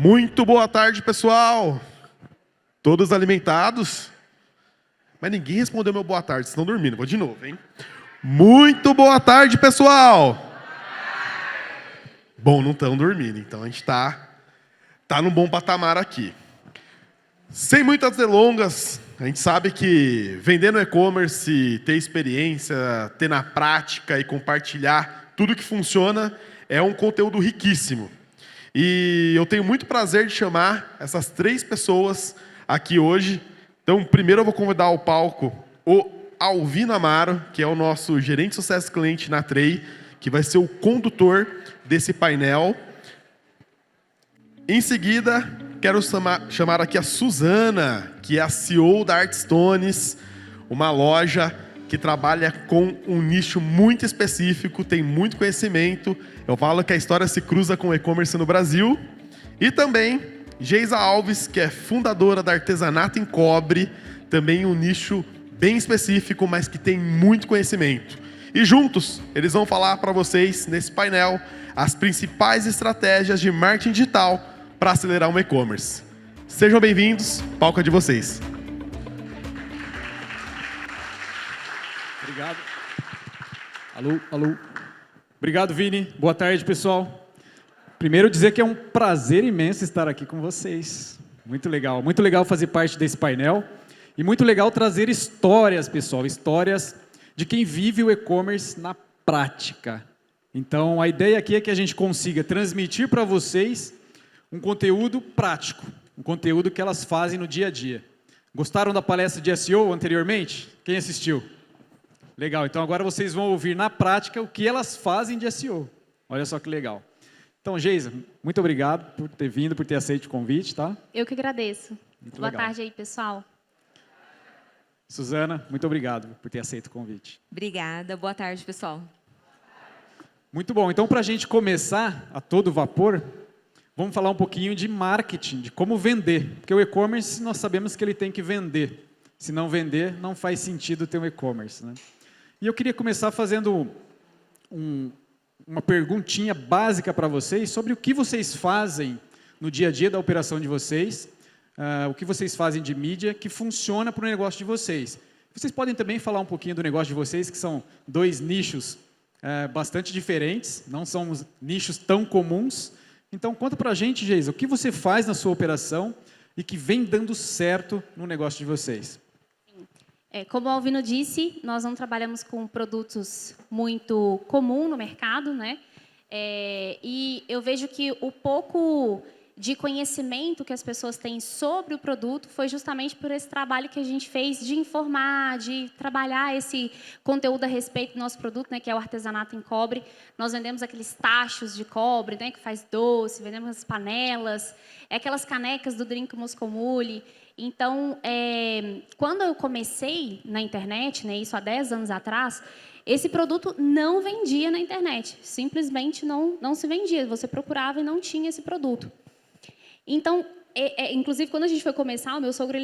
Muito boa tarde, pessoal. Todos alimentados? Mas ninguém respondeu meu boa tarde, vocês estão dormindo. Vou de novo, hein? Muito boa tarde, pessoal. Bom, não estão dormindo, então a gente tá num bom patamar aqui. Sem muitas delongas, a gente sabe que vender no e-commerce, ter experiência, ter na prática e compartilhar tudo que funciona é um conteúdo riquíssimo. E eu tenho muito prazer de chamar essas 3 pessoas aqui hoje. Então, primeiro eu vou convidar ao palco o Alvino Amaro, que é o nosso gerente de sucesso cliente na Tray, que vai ser o condutor desse painel. Em seguida, quero chamar aqui a Suzana, que é a CEO da Artstones, uma loja que trabalha com um nicho muito específico, tem muito conhecimento. Eu falo que a história se cruza com o e-commerce no Brasil. E também Geisa Alves, que é fundadora da Artesanato em Cobre, também um nicho bem específico, mas que tem muito conhecimento. E juntos, eles vão falar para vocês, nesse painel, as principais estratégias de marketing digital para acelerar um e-commerce. Sejam bem-vindos, palco é de vocês. Obrigado. Alô. Obrigado, Vini. Boa tarde, pessoal. Primeiro dizer que é um prazer imenso estar aqui com vocês. Muito legal fazer parte desse painel. E muito legal trazer histórias, pessoal, histórias de quem vive o e-commerce na prática. Então, a ideia aqui é que a gente consiga transmitir para vocês um conteúdo prático, um conteúdo que elas fazem no dia a dia. Gostaram da palestra de SEO anteriormente? Quem assistiu? Legal, então agora vocês vão ouvir na prática o que elas fazem de SEO. Olha só que legal. Então, Geisa, muito obrigado por ter vindo, por ter aceito o convite, tá? Eu que agradeço. Muito Boa legal. tarde aí, pessoal. Suzana, muito obrigado por ter aceito o convite. Obrigada, boa tarde, pessoal. Muito bom, então para a gente começar a todo vapor, vamos falar um pouquinho de marketing, de como vender. Porque o e-commerce, nós sabemos que ele tem que vender. Se não vender, não faz sentido ter um e-commerce, né? E eu queria começar fazendo uma perguntinha básica para vocês sobre o que vocês fazem no dia a dia da operação de vocês, o que vocês fazem de mídia que funciona para o negócio de vocês. Vocês podem também falar um pouquinho do negócio de vocês, que são 2 nichos bastante diferentes, não são nichos tão comuns. Então, conta para a gente, Geisa, o que você faz na sua operação e que vem dando certo no negócio de vocês? Como o Alvino disse, nós não trabalhamos com produtos muito comum no mercado, né? E eu vejo que o pouco de conhecimento que as pessoas têm sobre o produto foi justamente por esse trabalho que a gente fez de informar, de trabalhar esse conteúdo a respeito do nosso produto, né, que é o artesanato em cobre. Nós vendemos aqueles tachos de cobre, né, que faz doce, vendemos as panelas, aquelas canecas do Drink Moscow Mule. Então, quando eu comecei na internet, né, isso há 10 anos atrás, esse produto não vendia na internet. Simplesmente não se vendia. Você procurava e não tinha esse produto. Então, inclusive, quando a gente foi começar, o meu sogro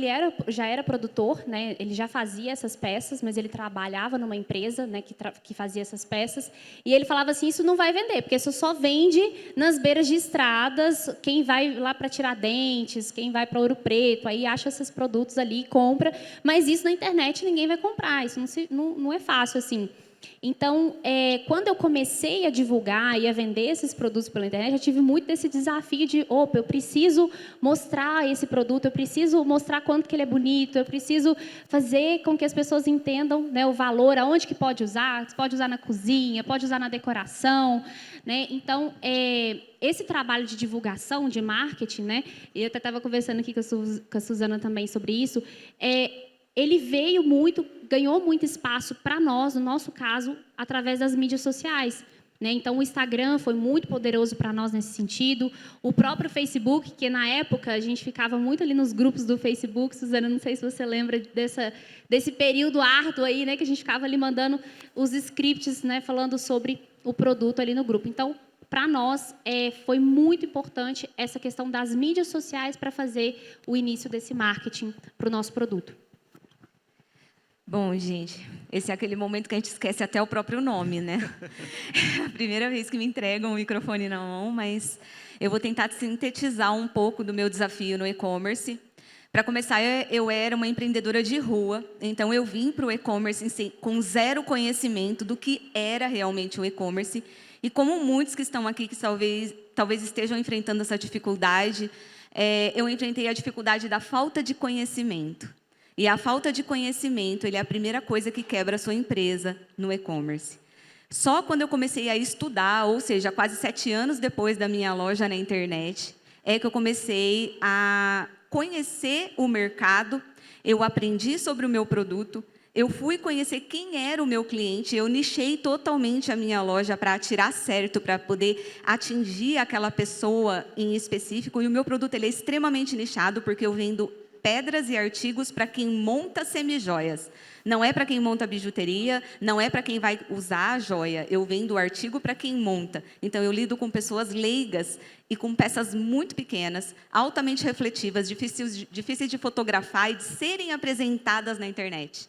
já era produtor, né? Ele já fazia essas peças, mas ele trabalhava numa empresa, né, que fazia essas peças. E ele falava assim, isso não vai vender, porque isso só vende nas beiras de estradas, quem vai lá para Tiradentes, quem vai para Ouro Preto, aí acha esses produtos ali e compra. Mas isso na internet ninguém vai comprar, isso não é fácil assim. Então, quando eu comecei a divulgar e a vender esses produtos pela internet, eu tive muito desse desafio de, eu preciso mostrar esse produto, eu preciso mostrar quanto que ele é bonito, eu preciso fazer com que as pessoas entendam, né, o valor, aonde que pode usar, pode usar na cozinha, pode usar na decoração, né? Então, esse trabalho de divulgação, de marketing, né, e eu até estava conversando aqui com a Suzana também sobre isso, ele ganhou muito espaço para nós, no nosso caso, através das mídias sociais. Né? Então, o Instagram foi muito poderoso para nós nesse sentido. O próprio Facebook, que na época a gente ficava muito ali nos grupos do Facebook, Suzana, não sei se você lembra desse período árduo aí, né, que a gente ficava ali mandando os scripts, né, falando sobre o produto ali no grupo. Então, para nós, foi muito importante essa questão das mídias sociais para fazer o início desse marketing para o nosso produto. Bom, gente, esse é aquele momento que a gente esquece até o próprio nome, né? É a primeira vez que me entregam o microfone na mão, mas eu vou tentar sintetizar um pouco do meu desafio no e-commerce. Para começar, eu era uma empreendedora de rua, então eu vim para o e-commerce com zero conhecimento do que era realmente o e-commerce. E como muitos que estão aqui, que talvez estejam enfrentando essa dificuldade, eu enfrentei a dificuldade da falta de conhecimento. E a falta de conhecimento, ele é a primeira coisa que quebra a sua empresa no e-commerce. Só quando eu comecei a estudar, ou seja, quase 7 anos depois da minha loja na internet, é que eu comecei a conhecer o mercado, eu aprendi sobre o meu produto, eu fui conhecer quem era o meu cliente, eu nichei totalmente a minha loja para tirar certo, para poder atingir aquela pessoa em específico. E o meu produto ele é extremamente nichado, porque eu vendo pedras e artigos para quem monta semijoias. Não é para quem monta bijuteria, não é para quem vai usar a joia. Eu vendo o artigo para quem monta. Então, eu lido com pessoas leigas e com peças muito pequenas, altamente refletivas, difíceis de fotografar e de serem apresentadas na internet.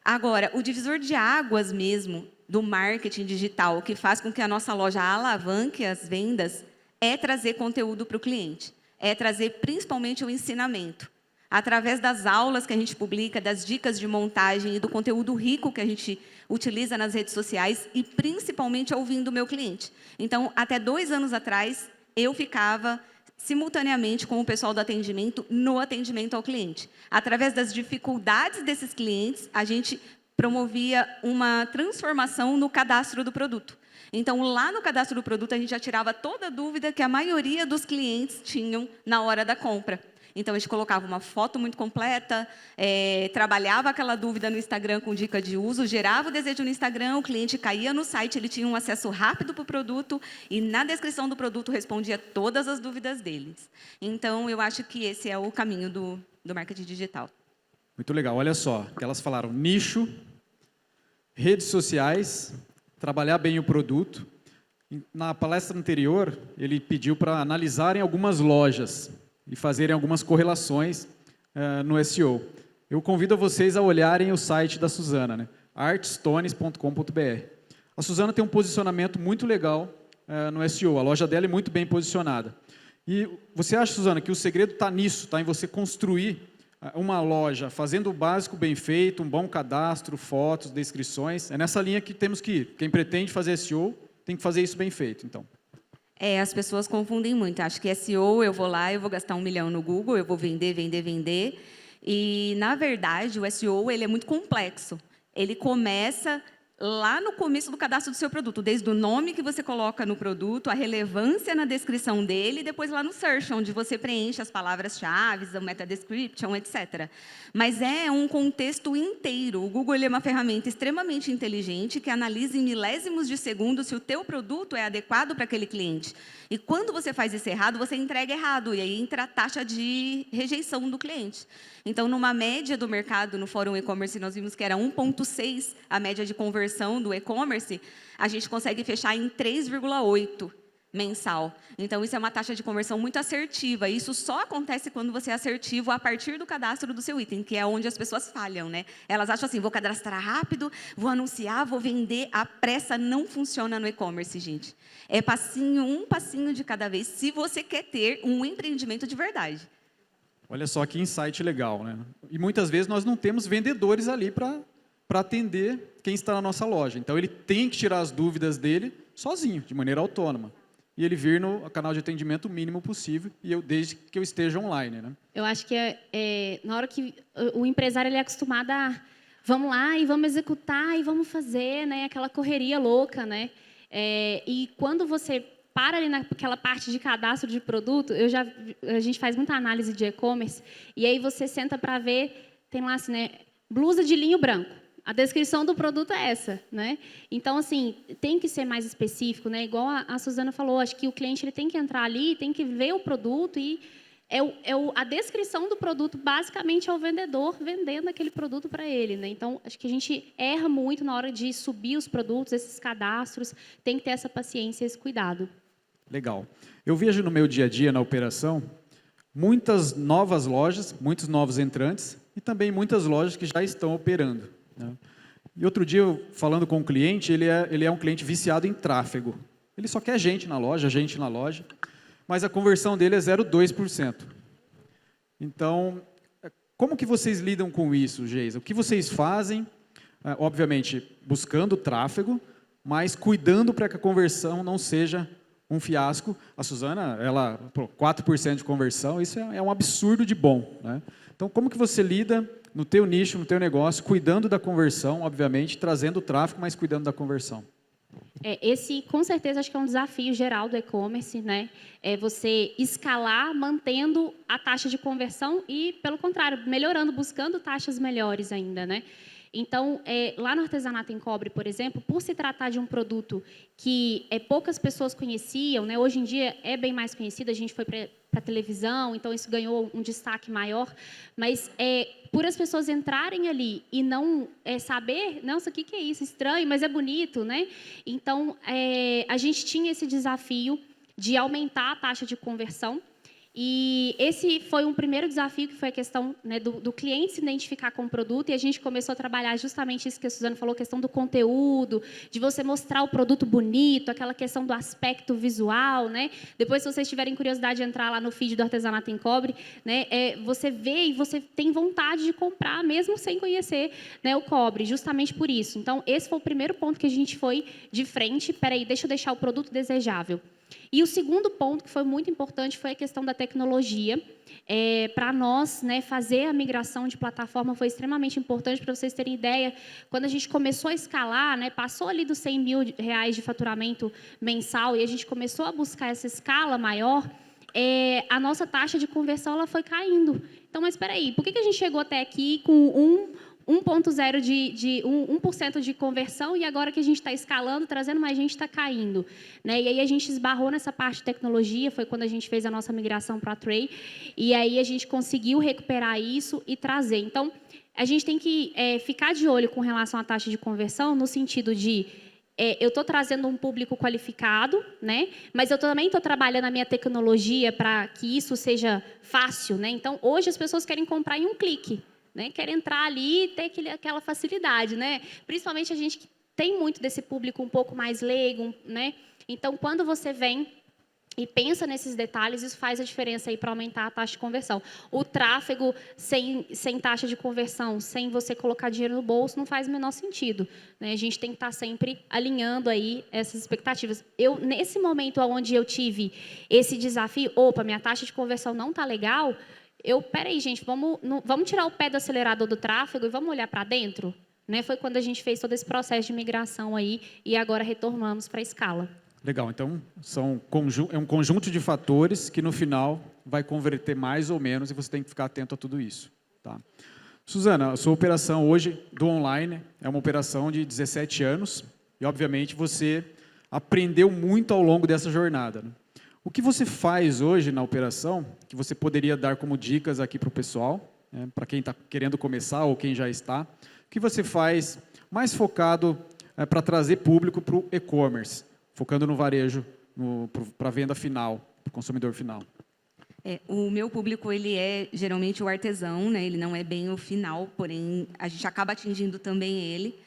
Agora, o divisor de águas mesmo do marketing digital, que faz com que a nossa loja alavanque as vendas, é trazer conteúdo para o cliente. É trazer principalmente o ensinamento. Através das aulas que a gente publica, das dicas de montagem e do conteúdo rico que a gente utiliza nas redes sociais e principalmente ouvindo o meu cliente. Então, até 2 anos atrás, eu ficava simultaneamente com o pessoal do atendimento no atendimento ao cliente. Através das dificuldades desses clientes, a gente promovia uma transformação no cadastro do produto. Então, lá no cadastro do produto, a gente já tirava toda a dúvida que a maioria dos clientes tinham na hora da compra. Então, a gente colocava uma foto muito completa, trabalhava aquela dúvida no Instagram com dica de uso, gerava o desejo no Instagram, o cliente caía no site, ele tinha um acesso rápido para o produto e na descrição do produto respondia todas as dúvidas deles. Então, eu acho que esse é o caminho do marketing digital. Muito legal. Olha só, que elas falaram nicho, redes sociais, trabalhar bem o produto. Na palestra anterior, ele pediu para analisarem algumas lojas e fazerem algumas correlações no SEO. Eu convido vocês a olharem o site da Suzana, né? artstones.com.br. A Suzana tem um posicionamento muito legal no SEO, a loja dela é muito bem posicionada. E você acha, Suzana, que o segredo está nisso, está em você construir uma loja fazendo o básico bem feito, um bom cadastro, fotos, descrições? É nessa linha que temos que ir. Quem pretende fazer SEO tem que fazer isso bem feito, então. As pessoas confundem muito. Acho que SEO, eu vou lá, eu vou gastar 1 milhão no Google, eu vou vender. E, na verdade, o SEO ele é muito complexo. Ele começa lá no começo do cadastro do seu produto, desde o nome que você coloca no produto, a relevância na descrição dele, e depois lá no search, onde você preenche as palavras-chave, o meta description, etc. Mas é um contexto inteiro. O Google ele é uma ferramenta extremamente inteligente que analisa em milésimos de segundo se o teu produto é adequado para aquele cliente. E quando você faz isso errado, você entrega errado, e aí entra a taxa de rejeição do cliente. Então, numa média do mercado, no Fórum E-Commerce, nós vimos que era 1,6 a média de conversão do e-commerce, a gente consegue fechar em 3,8 mensal. Então, isso é uma taxa de conversão muito assertiva. Isso só acontece quando você é assertivo a partir do cadastro do seu item, que é onde as pessoas falham, né? Elas acham assim, vou cadastrar rápido, vou anunciar, vou vender. A pressa não funciona no e-commerce, gente. É passinho, um passinho de cada vez, se você quer ter um empreendimento de verdade. Olha só que insight legal, né? E muitas vezes nós não temos vendedores ali para atender quem está na nossa loja. Então, ele tem que tirar as dúvidas dele sozinho, de maneira autônoma. E ele vir no canal de atendimento o mínimo possível, desde que eu esteja online, né? Eu acho que na hora que o empresário ele é acostumado a vamos lá e vamos executar e vamos fazer, né? Aquela correria louca, né? E quando você para ali naquela parte de cadastro de produto, a gente faz muita análise de e-commerce, e aí você senta para ver, tem lá assim, né? Blusa de linho branco. A descrição do produto é essa, né? Então, assim, tem que ser mais específico, né? Igual a Suzana falou, acho que o cliente ele tem que entrar ali, tem que ver o produto e a descrição do produto, basicamente, é o vendedor vendendo aquele produto para ele, né? Então, acho que a gente erra muito na hora de subir os produtos, esses cadastros, tem que ter essa paciência, esse cuidado. Legal. Eu vejo no meu dia a dia, na operação, muitas novas lojas, muitos novos entrantes, e também muitas lojas que já estão operando, né? E outro dia, falando com um cliente, ele é um cliente viciado em tráfego. Ele só quer gente na loja, mas a conversão dele é 0,2%. Então, como que vocês lidam com isso, Geisa? O que vocês fazem, obviamente, buscando tráfego, mas cuidando para que a conversão não seja um fiasco? A Suzana, 4% de conversão, isso é um absurdo de bom, né? Então, como que você lida no teu nicho, no teu negócio, cuidando da conversão, obviamente, trazendo o tráfego, mas cuidando da conversão? Esse, com certeza, acho que é um desafio geral do e-commerce, né? É você escalar, mantendo a taxa de conversão e, pelo contrário, melhorando, buscando taxas melhores ainda, né? Então, lá no Artesanato em Cobre, por exemplo, por se tratar de um produto que poucas pessoas conheciam, né? Hoje em dia é bem mais conhecido, a gente foi para a televisão, então isso ganhou um destaque maior, mas por as pessoas entrarem ali e não saber, nossa, o que é isso? Estranho, mas é bonito, né? Então, a gente tinha esse desafio de aumentar a taxa de conversão. E esse foi um primeiro desafio, que foi a questão, né, do cliente se identificar com o produto, e a gente começou a trabalhar justamente isso que a Suzana falou, a questão do conteúdo, de você mostrar o produto bonito, aquela questão do aspecto visual, né? Depois, se vocês tiverem curiosidade de entrar lá no feed do Artesanato em Cobre, né, você vê e você tem vontade de comprar, mesmo sem conhecer, né, o cobre, justamente por isso. Então, esse foi o primeiro ponto que a gente foi de frente. Peraí, deixa eu deixar o produto desejável. E o segundo ponto, que foi muito importante, foi a questão da tecnologia. Para nós, né, fazer a migração de plataforma foi extremamente importante. Para vocês terem ideia, quando a gente começou a escalar, né, passou ali dos R$100 mil de faturamento mensal, e a gente começou a buscar essa escala maior, a nossa taxa de conversão ela foi caindo. Então, mas espera aí, por que a gente chegou até aqui com 1,0 de 1% de conversão, e agora que a gente está escalando, trazendo mais gente, está caindo, né? E aí a gente esbarrou nessa parte de tecnologia, foi quando a gente fez a nossa migração para a Tray, e aí a gente conseguiu recuperar isso e trazer. Então, a gente tem que ficar de olho com relação à taxa de conversão, no sentido de eu estou trazendo um público qualificado, né? Mas eu também estou trabalhando a minha tecnologia para que isso seja fácil, né? Então, hoje as pessoas querem comprar em um clique, né? Quer entrar ali e ter aquela facilidade, né? Principalmente a gente que tem muito desse público um pouco mais leigo, né? Então, quando você vem e pensa nesses detalhes, isso faz a diferença aí para aumentar a taxa de conversão. O tráfego sem taxa de conversão, sem você colocar dinheiro no bolso, não faz o menor sentido, né? A gente tem que estar sempre alinhando aí essas expectativas. Nesse momento onde eu tive esse desafio, minha taxa de conversão não está legal, peraí, gente, vamos tirar o pé do acelerador do tráfego e vamos olhar para dentro, né? Foi quando a gente fez todo esse processo de migração aí e agora retornamos para a escala. Legal, então é um conjunto de fatores que no final vai converter mais ou menos e você tem que ficar atento a tudo isso, tá? Suzana, a sua operação hoje do online é uma operação de 17 anos e, obviamente, você aprendeu muito ao longo dessa jornada, né? O que você faz hoje na operação, que você poderia dar como dicas aqui para o pessoal, né, para quem está querendo começar ou quem já está, o que você faz mais focado para trazer público para o e-commerce, focando no varejo, para a venda final, para o consumidor final? O meu público, ele é geralmente o artesão, né? Ele não é bem o final, porém a gente acaba atingindo também ele.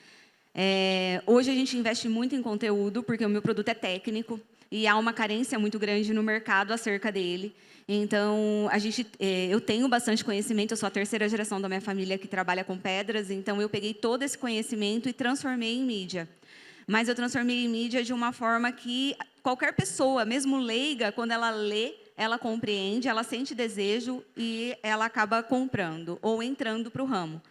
Hoje a gente investe muito em conteúdo, porque o meu produto é técnico, e há uma carência muito grande no mercado acerca dele. Então, eu tenho bastante conhecimento, eu sou a terceira geração da minha família que trabalha com pedras, então eu peguei todo esse conhecimento e transformei em mídia. Mas eu transformei em mídia de uma forma que qualquer pessoa, mesmo leiga, quando ela lê, ela compreende, ela sente desejo e ela acaba comprando ou entrando para o ramo.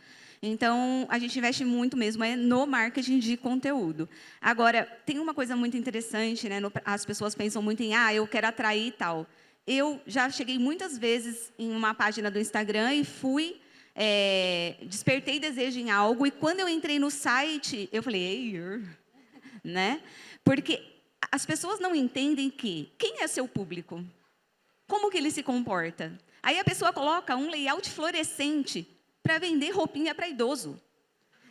Então, a gente investe muito mesmo no marketing de conteúdo. Agora, tem uma coisa muito interessante, né? As pessoas pensam muito em, eu quero atrair e tal. Eu já cheguei muitas vezes em uma página do Instagram e despertei desejo em algo, e quando eu entrei no site, eu falei, né? Porque as pessoas não entendem quem é seu público? Como que ele se comporta? Aí a pessoa coloca um layout fluorescente para vender roupinha para idoso.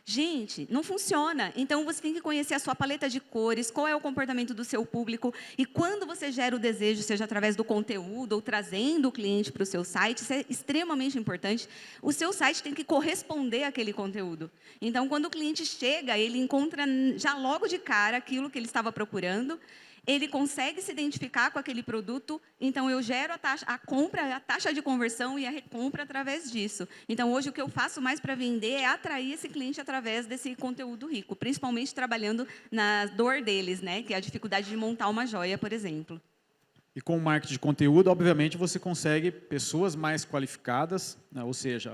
Gente, não funciona. Então, você tem que conhecer a sua paleta de cores, qual é o comportamento do seu público. E quando você gera o desejo, seja através do conteúdo ou trazendo o cliente para o seu site, isso é extremamente importante. O seu site tem que corresponder àquele conteúdo. Então, quando o cliente chega, ele encontra já logo de cara aquilo que ele estava procurando, ele consegue se identificar com aquele produto, então eu gero a compra, a taxa de conversão e a recompra através disso. Então, hoje, o que eu faço mais para vender é atrair esse cliente através desse conteúdo rico, principalmente trabalhando na dor deles, né? Que é a dificuldade de montar uma joia, por exemplo. E com o marketing de conteúdo, obviamente, você consegue pessoas mais qualificadas, né? Ou seja,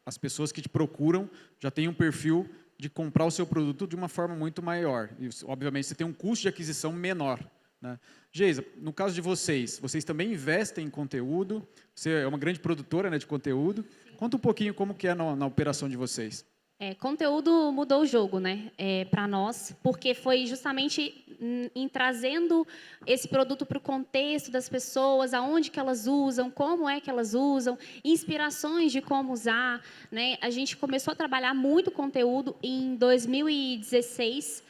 as pessoas que te procuram já têm um perfil de comprar o seu produto de uma forma muito maior. E, obviamente, você tem um custo de aquisição menor, né? Geisa, no caso de vocês também investem em conteúdo, você é uma grande produtora, né, de conteúdo. Conta um pouquinho como que é na operação de vocês. Conteúdo mudou o jogo, né, para nós, porque foi justamente em trazendo esse produto para o contexto das pessoas, aonde que elas usam, como é que elas usam, inspirações de como usar, né? A gente começou a trabalhar muito conteúdo em 2016.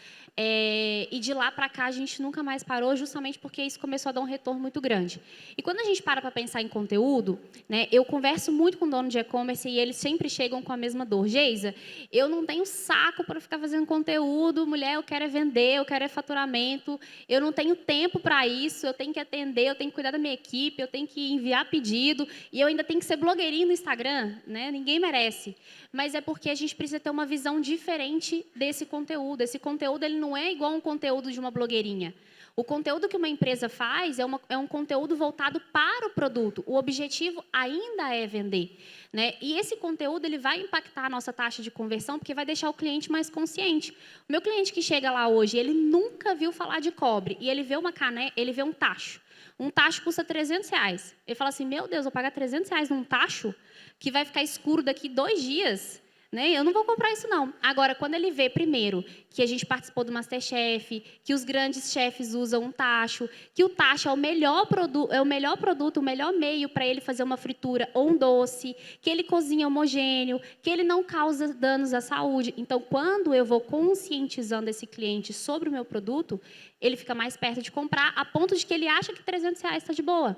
E de lá para cá a gente nunca mais parou, justamente porque isso começou a dar um retorno muito grande. E quando a gente para pensar em conteúdo, né, eu converso muito com dono de e-commerce e eles sempre chegam com a mesma dor. Geisa, eu não tenho saco para ficar fazendo conteúdo, mulher, eu quero é vender, eu quero é faturamento, eu não tenho tempo para isso, eu tenho que atender, eu tenho que cuidar da minha equipe, eu tenho que enviar pedido e eu ainda tenho que ser blogueirinho no Instagram, né? Ninguém merece. Mas é porque a gente precisa ter uma visão diferente desse conteúdo. Esse conteúdo ele não é igual um conteúdo de uma blogueirinha. O conteúdo que uma empresa faz é um conteúdo voltado para o produto. O objetivo ainda é vender, né? E esse conteúdo ele vai impactar a nossa taxa de conversão, porque vai deixar o cliente mais consciente. O meu cliente que chega lá hoje, ele nunca viu falar de cobre, e ele vê uma caneca, ele vê um tacho. Um tacho custa R$300. Ele fala assim, meu Deus, vou pagar R$300 num tacho que vai ficar escuro daqui 2 dias, né? Eu não vou comprar isso, não. Agora, quando ele vê, primeiro, que a gente participou do Masterchef, que os grandes chefes usam um tacho, que o tacho é o melhor produto, o melhor meio para ele fazer uma fritura ou um doce, que ele cozinha homogêneo, que ele não causa danos à saúde. Então, quando eu vou conscientizando esse cliente sobre o meu produto, ele fica mais perto de comprar, a ponto de que ele acha que R$300 está de boa.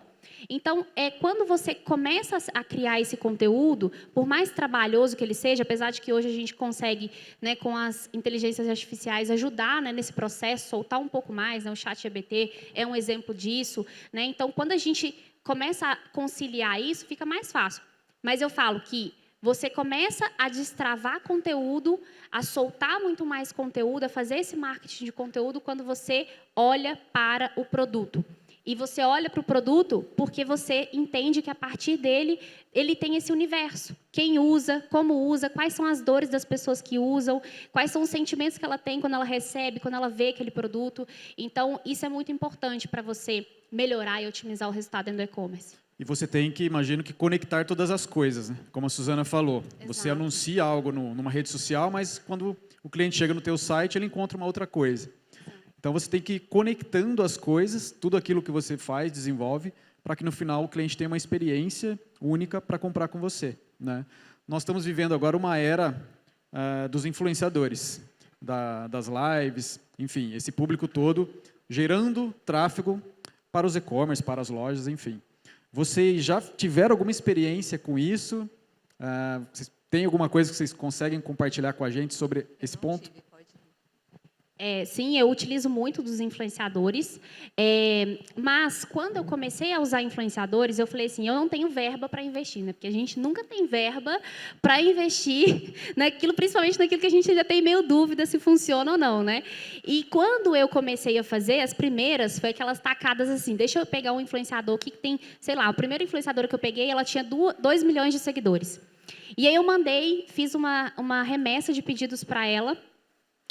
Então, quando você começa a criar esse conteúdo, por mais trabalhoso que ele seja, apesar de que hoje a gente consegue, né, com as inteligências artificiais, ajudar, né, nesse processo, soltar um pouco mais, né, o ChatGPT é um exemplo disso, né? Então, quando a gente começa a conciliar isso, fica mais fácil. Mas eu falo que você começa a destravar conteúdo, a soltar muito mais conteúdo, a fazer esse marketing de conteúdo quando você olha para o produto. E você olha para o produto porque você entende que, a partir dele, ele tem esse universo. Quem usa, como usa, quais são as dores das pessoas que usam, quais são os sentimentos que ela tem quando ela recebe, quando ela vê aquele produto. Então, isso é muito importante para você melhorar e otimizar o resultado dentro do e-commerce. E você tem que, imagino, que conectar todas as coisas, né? Como a Suzana falou. Exato. Você anuncia algo numa rede social, mas quando o cliente chega no teu site, ele encontra uma outra coisa. Então, você tem que ir conectando as coisas, tudo aquilo que você faz, desenvolve, para que no final o cliente tenha uma experiência única para comprar com você, né? Nós estamos vivendo agora uma era dos influenciadores, das lives, enfim, esse público todo gerando tráfego para os e-commerce, para as lojas, enfim. Vocês já tiveram alguma experiência com isso? Vocês têm alguma coisa que vocês conseguem compartilhar com a gente sobre esse ponto? Sim, eu utilizo muito dos influenciadores, mas quando eu comecei a usar influenciadores, eu falei assim, eu não tenho verba para investir, né? Porque a gente nunca tem verba para investir naquilo, principalmente naquilo que a gente ainda tem meio dúvida se funciona ou não, né? E quando eu comecei a fazer, as primeiras foi aquelas tacadas assim, deixa eu pegar um influenciador que tem, sei lá, o primeiro influenciador que eu peguei, ela tinha 2 milhões de seguidores. E aí eu fiz uma remessa de pedidos para ela,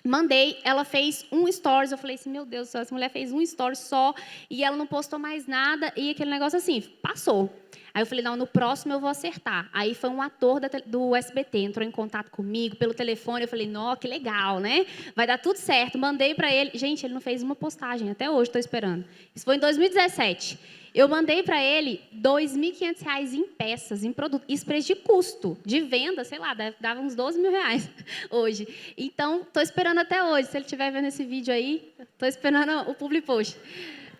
mandei, ela fez um stories, eu falei assim, meu Deus do céu, essa mulher fez um stories só e ela não postou mais nada e aquele negócio assim, passou. Aí eu falei, não, no próximo eu vou acertar. Aí foi um ator do SBT, entrou em contato comigo pelo telefone, eu falei, não, que legal, né? Vai dar tudo certo, mandei para ele. Gente, ele não fez uma postagem, até hoje estou esperando. Isso foi em 2017. Eu mandei para ele R$ 2.500 em peças, em produto. Isso preço de custo, de venda, sei lá, dava uns R$ 12.000 hoje. Então, estou esperando até hoje. Se ele estiver vendo esse vídeo aí, estou esperando o public post.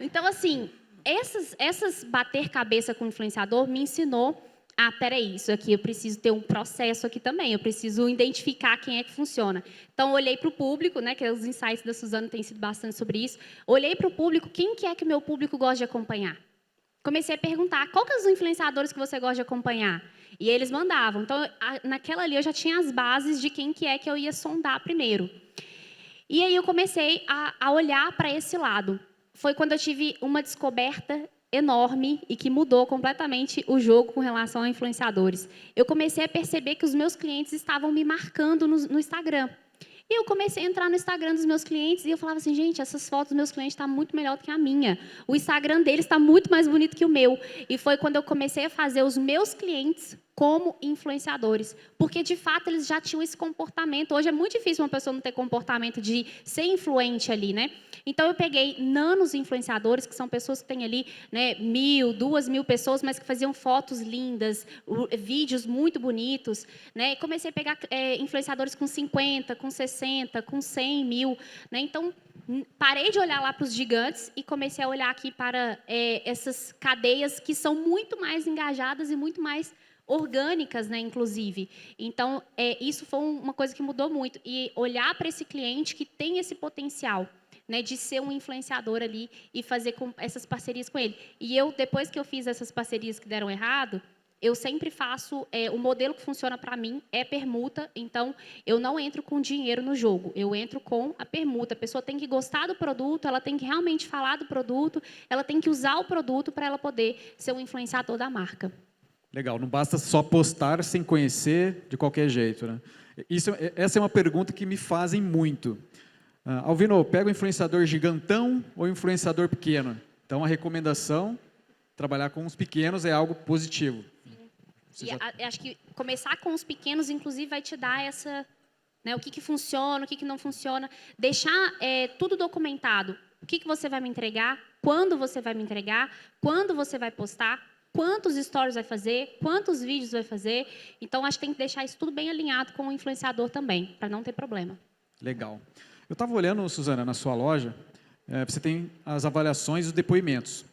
Então, assim, essas bater cabeça com o influenciador me ensinou peraí, isso aqui eu preciso ter um processo aqui também, eu preciso identificar quem é que funciona. Então, olhei para o público, né, que os insights da Suzana têm sido bastante sobre isso, olhei para o público, quem que é que o meu público gosta de acompanhar? Comecei a perguntar, qual que são os influenciadores que você gosta de acompanhar? E eles mandavam. Então, naquela ali, eu já tinha as bases de quem que é que eu ia sondar primeiro. E aí, eu comecei a olhar para esse lado. Foi quando eu tive uma descoberta enorme e que mudou completamente o jogo com relação a influenciadores. Eu comecei a perceber que os meus clientes estavam me marcando no Instagram. E eu comecei a entrar no Instagram dos meus clientes e eu falava assim, gente, essas fotos dos meus clientes estão muito melhor do que a minha. O Instagram deles está muito mais bonito que o meu. E foi quando eu comecei a fazer os meus clientes como influenciadores. Porque, de fato, eles já tinham esse comportamento. Hoje é muito difícil uma pessoa não ter comportamento de ser influente ali, né? Então, eu peguei nanos influenciadores, que são pessoas que têm ali, né, 1.000, 2.000 pessoas, mas que faziam fotos lindas, vídeos muito bonitos, né? E comecei a pegar influenciadores com 50, com 60, com 100 mil, né? Então, parei de olhar lá para os gigantes e comecei a olhar aqui para essas cadeias que são muito mais engajadas e muito mais orgânicas, né, inclusive. Então, isso foi uma coisa que mudou muito. E olhar para esse cliente que tem esse potencial, né, de ser um influenciador ali e fazer essas parcerias com ele. E eu, depois que eu fiz essas parcerias que deram errado, eu sempre faço, o modelo que funciona para mim é permuta, então eu não entro com dinheiro no jogo, eu entro com a permuta. A pessoa tem que gostar do produto, ela tem que realmente falar do produto, ela tem que usar o produto para ela poder ser um influenciador da marca. Legal, não basta só postar sem conhecer de qualquer jeito, né? Essa é uma pergunta que me fazem muito. Alvino, pega o influenciador gigantão ou influenciador pequeno? Então, a recomendação, trabalhar com os pequenos é algo positivo. Acho que começar com os pequenos, inclusive, vai te dar essa, né, o que funciona, o que não funciona. Deixar tudo documentado. O que você vai me entregar, quando você vai me entregar, quando você vai postar, quantos stories vai fazer, quantos vídeos vai fazer. Então, acho que tem que deixar isso tudo bem alinhado com o influenciador também, para não ter problema. Legal. Eu estava olhando, Suzana, na sua loja, você tem as avaliações e os depoimentos.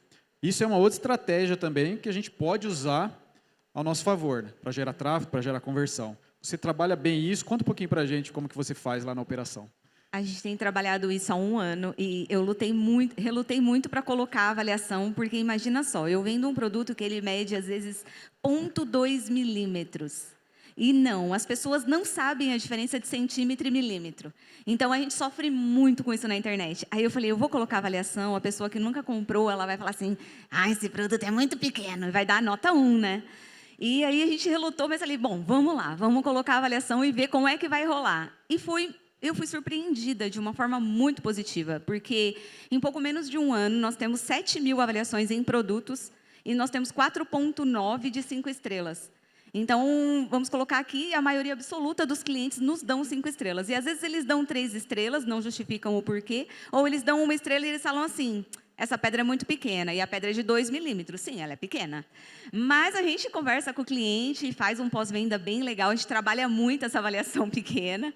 Isso é uma outra estratégia também que a gente pode usar ao nosso favor, né? Para gerar tráfego, para gerar conversão. Você trabalha bem isso? Conta um pouquinho para a gente como que você faz lá na operação. A gente tem trabalhado isso há 1 ano e eu relutei muito para colocar a avaliação, porque imagina só, eu vendo um produto que ele mede às vezes 0,2 milímetros. E não, as pessoas não sabem a diferença de centímetro e milímetro. Então, a gente sofre muito com isso na internet. Aí eu falei, eu vou colocar avaliação, a pessoa que nunca comprou, ela vai falar assim, esse produto é muito pequeno, e vai dar nota 1, né? E aí a gente relutou, mas falei, bom, vamos lá, vamos colocar a avaliação e ver como é que vai rolar. Eu fui surpreendida de uma forma muito positiva, porque em pouco menos de 1 ano, nós temos 7.000 avaliações em produtos e nós temos 4,9 de 5 estrelas. Então, vamos colocar aqui, a maioria absoluta dos clientes nos dão 5 estrelas. E, às vezes, eles dão 3 estrelas, não justificam o porquê, ou eles dão 1 estrela e eles falam assim, essa pedra é muito pequena, e a pedra é de 2 milímetros. Sim, ela é pequena. Mas a gente conversa com o cliente e faz um pós-venda bem legal, a gente trabalha muito essa avaliação pequena,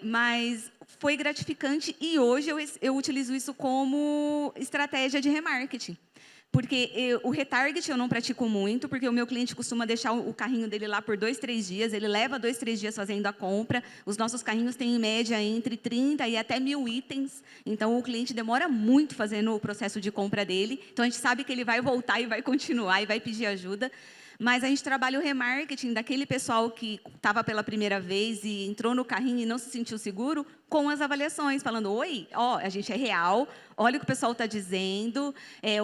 mas foi gratificante e hoje eu utilizo isso como estratégia de remarketing. Porque o retarget eu não pratico muito, porque o meu cliente costuma deixar o carrinho dele lá por 2, 3 dias, ele leva 2, 3 dias fazendo a compra, os nossos carrinhos têm em média entre 30 e até 1.000 itens, então o cliente demora muito fazendo o processo de compra dele, então a gente sabe que ele vai voltar e vai continuar e vai pedir ajuda, mas a gente trabalha o remarketing daquele pessoal que estava pela primeira vez e entrou no carrinho e não se sentiu seguro, com as avaliações, falando, oi, a gente é real, olha o que o pessoal está dizendo,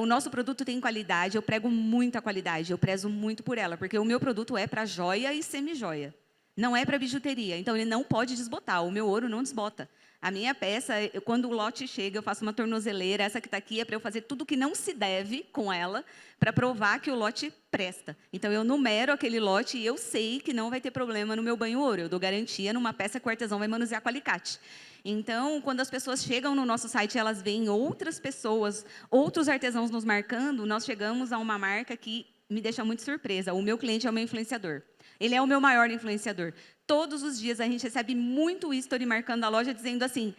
o nosso produto tem qualidade, eu prego muita qualidade, eu prezo muito por ela, porque o meu produto é para joia e semi-joia. Não é para bijuteria, então ele não pode desbotar. O meu ouro não desbota. A minha peça, quando o lote chega, eu faço uma tornozeleira. Essa que está aqui é para eu fazer tudo que não se deve com ela, para provar que o lote presta. Então, eu numero aquele lote e eu sei que não vai ter problema no meu banho ouro. Eu dou garantia numa peça que o artesão vai manusear com alicate. Então, quando as pessoas chegam no nosso site, elas veem outras pessoas, outros artesãos nos marcando, nós chegamos a uma marca que me deixa muito surpresa. O meu cliente é o meu influenciador. Ele é o meu maior influenciador. Todos os dias a gente recebe muito history marcando a loja, dizendo assim,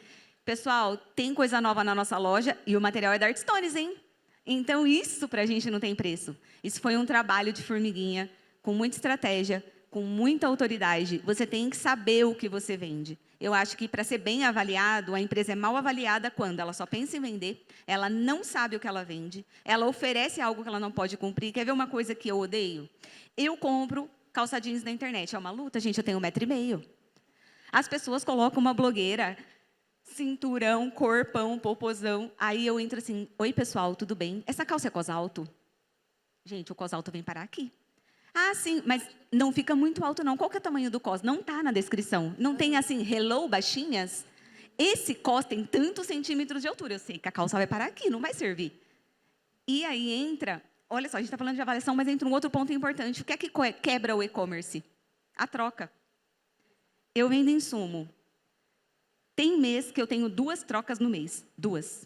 pessoal, tem coisa nova na nossa loja e o material é da Artstones, hein? Então, isso para a gente não tem preço. Isso foi um trabalho de formiguinha, com muita estratégia, com muita autoridade. Você tem que saber o que você vende. Eu acho que, para ser bem avaliado, a empresa é mal avaliada quando ela só pensa em vender, ela não sabe o que ela vende, ela oferece algo que ela não pode cumprir. Quer ver uma coisa que eu odeio? Eu compro calça jeans na internet. É uma luta, gente, eu tenho 1,5 m. As pessoas colocam uma blogueira, cinturão, corpão, popozão. Aí eu entro assim, oi, pessoal, tudo bem? Essa calça é cos alto? Gente, o cos alto vem parar aqui. Ah, sim, mas não fica muito alto, não. Qual que é o tamanho do cos? Não está na descrição. Não tem, assim, hello, baixinhas? Esse cos tem tantos centímetros de altura. Eu sei que a calça vai parar aqui, não vai servir. E aí entra... Olha só, a gente está falando de avaliação, mas entra um outro ponto importante. O que é que quebra o e-commerce? A troca. Eu vendo insumo. Tem mês que eu tenho 2 trocas no mês. 2.